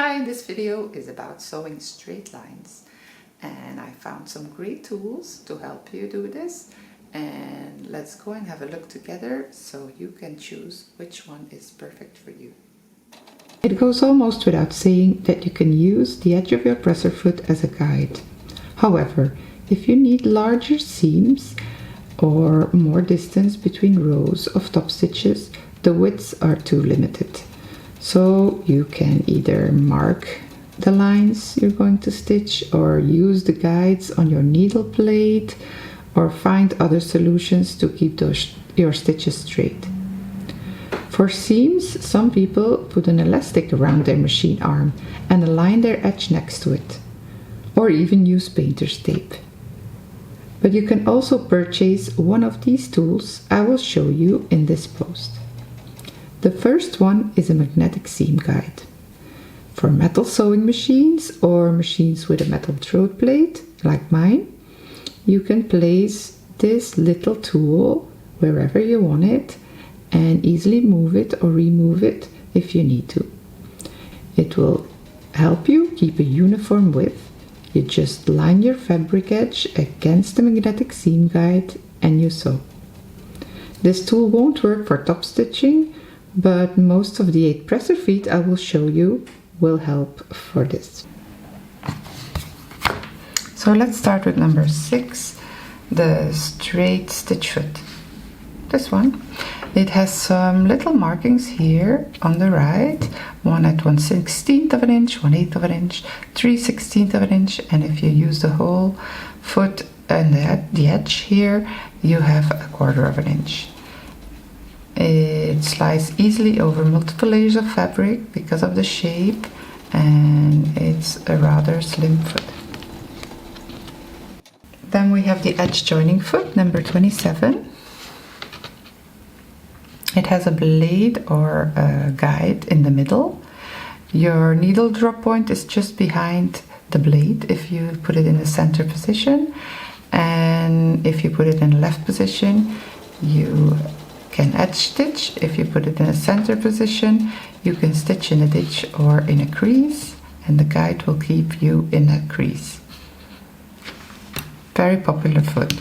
Hi, this video is about sewing straight lines, and I found some great tools to help you do this, and let's go and have a look together so you can choose which one is perfect for you. It goes almost without saying that you can use the edge of your presser foot as a guide. However, if you need larger seams or more distance between rows of top stitches, the widths are too limited. So you can either mark the lines you're going to stitch or use the guides on your needle plate or find other solutions to keep your stitches straight. For seams, some people put an elastic around their machine arm and align their edge next to it, or even use painter's tape. But you can also purchase one of these tools I will show you in this post. The first one is a magnetic seam guide. For metal sewing machines or machines with a metal throat plate, like mine, you can place this little tool wherever you want it and easily move it or remove it if you need to. It will help you keep a uniform width. You just line your fabric edge against the magnetic seam guide and you sew. This tool won't work for top stitching, but most of the 8 presser feet I will show you will help for this. So let's start with number 6, the straight stitch foot. This one. It has some little markings here on the right, one at 1/16 of an inch, 1/8 of an inch, 3/16 of an inch, and if you use the whole foot and the edge here, you have 1/4 of an inch. It slides easily over multiple layers of fabric because of the shape, and it's a rather slim foot. Then we have the edge joining foot, number 27. It has a blade or a guide in the middle. Your needle drop point is just behind the blade if you put it in the center position, and if you put it in the left position, you can edge stitch. If you put it in a center position, you can stitch in a ditch or in a crease, and the guide will keep you in that crease. Very popular foot.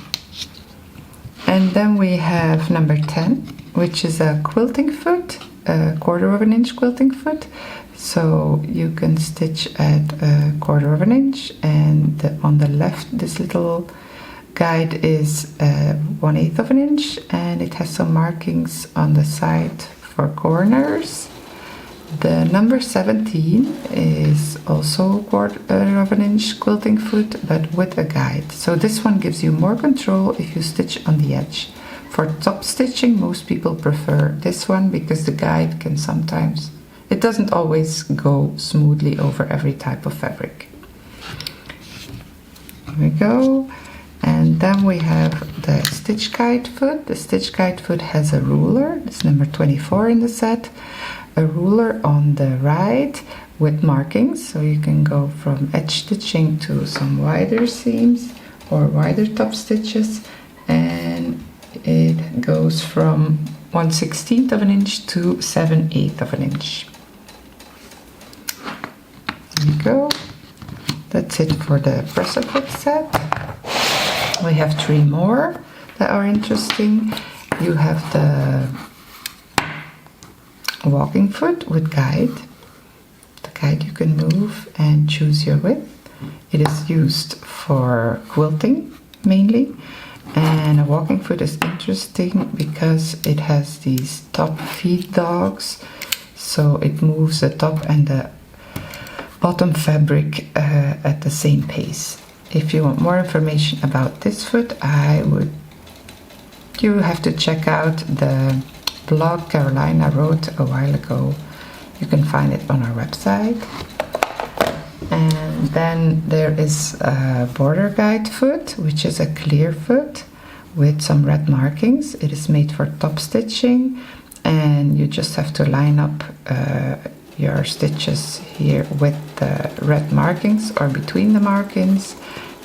And then we have number 10, which is a quilting foot, a 1/4 of an inch quilting foot. So you can stitch at 1/4 of an inch, and on the left, this little guide is 1/8 of an inch, and it has some markings on the side for corners. The number 17 is also 1/4 of an inch quilting foot, but with a guide. So this one gives you more control if you stitch on the edge. For top stitching, most people prefer this one because the guide can sometimes, it doesn't always go smoothly over every type of fabric. Here we go. And then we have the stitch guide foot. The stitch guide foot has a ruler. It's number 24 in the set. A ruler on the right with markings, so you can go from edge stitching to some wider seams or wider top stitches, and it goes from 1/16 of an inch to 7/8 of an inch. There you go. That's it for the presser foot set. We have 3 more that are interesting. You have the walking foot with guide. The guide you can move and choose your width. It is used for quilting mainly, and a walking foot is interesting because it has these top feed dogs, so it moves the top and the bottom fabric at the same pace. If you want more information about this foot, you have to check out the blog Carolina wrote a while ago. You can find it on our website. And then there is a border guide foot, which is a clear foot with some red markings. It is made for top stitching, and you just have to line up your stitches here with the red markings or between the markings,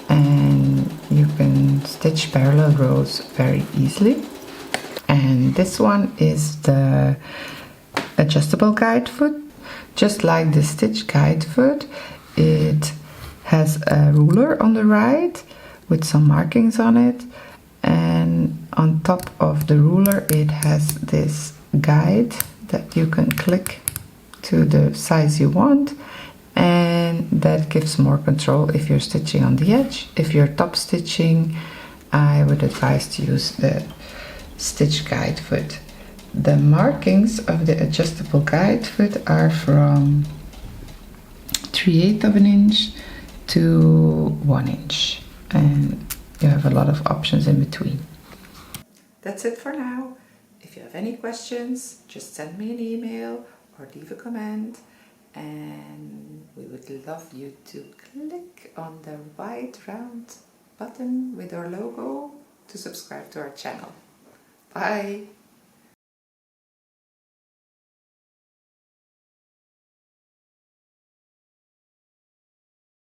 and you can stitch parallel rows very easily. And this one is the adjustable guide foot. Just like the stitch guide foot, it has a ruler on the right with some markings on it, and on top of the ruler it has this guide that you can click to the size you want, and that gives more control if you're stitching on the edge. If you're top stitching, I would advise to use the stitch guide foot. The markings of the adjustable guide foot are from 3/8 of an inch to 1 inch, and you have a lot of options in between. That's it for now. If you have any questions, just send me an email or leave a comment, and we would love you to click on the white round button with our logo to subscribe to our channel. Bye!